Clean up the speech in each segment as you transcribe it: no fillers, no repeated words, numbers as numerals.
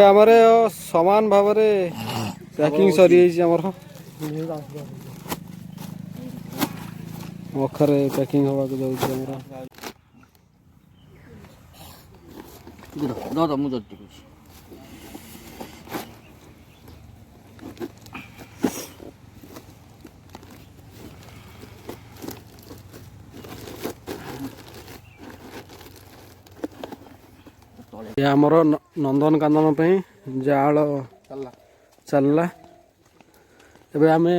आमर समान भाव पैकिंग सरी मखरे पैकिंग हवा को जाऊँ आमर नंदनकानन पे जाल चलला एबे आमे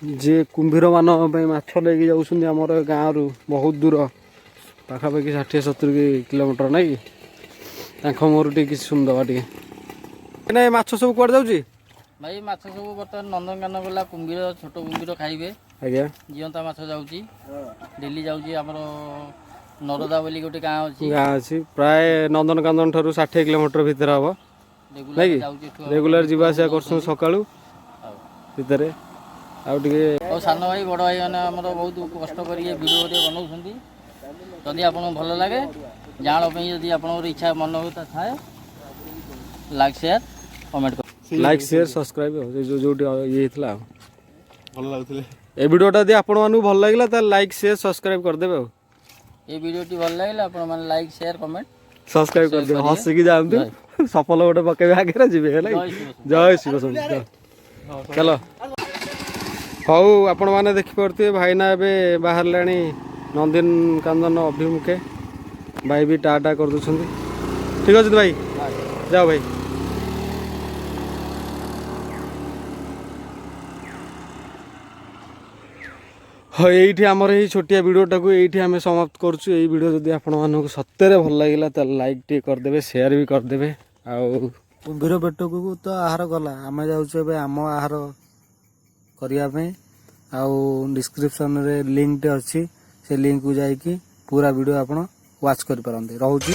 जे कुंभीर मान माछ लेके जाऊँ आमर गाँव रु बहुत दूर पाखापाखि 60-70 किलोमीटर नाई मोर टे किसी सुनदवा टे माछ सब कड़ जाऊँ भाई माछ सब बर्तमान नंदनकानन गला कुंभीर छोट कुंभीर खाइबे आज्ञा जीवंता माछ जाऊँगी डेली जाऊँगी आमर नरदा बोली गोटे गाँ अच्छी प्राय नंदनकानन ठारू 60 किलोमीटर भितर हम नाई रेगुलर जीवासा कर सका भितर सान भाई बड़ भाई मैंने बहुत कष्ट कर भिडियो बनाऊँ जदि आप भल लगे जान जदि आप इच्छा मन होता थाए लाइक शेयर कमेंट कर लाइक शेयर सब्सक्राइब जो ये भल लगुले ए वीडियोटा यदि आपण मानू भल लगिला त लाइक शेयर सब्सक्राइब कर देबे ये वीडियो टी भल लगिला आपण माने लाइक शेयर कमेंट सब्सक्राइब कर दे हंस की जानतु सफल गोटे पकेबे आगे जिबे हैला जय शिव शंकर चलो हौ आपण माने देखि परते भाईना एबे बाहर लाणी नंदनकानन अभिमुखे भाई भी टाटा कर दउछंदी ठीक अछि भाई जाओ भाई हाँ ये आमर ये छोटिया वीडियोटा को ये आम समाप्त करुँ ये वीडियो जदि आपको सत्य भल लगे तो लाइक टे करदे शेयर भी करदे कुंभीर पेट को तो आहार गला आम जाऊँ आम आहार करने डिस्क्रिप्शन रे लिंक टे अच्छी से लिंक को जाकि पूरा वीडियो आप वाच कर पारंते रहूची।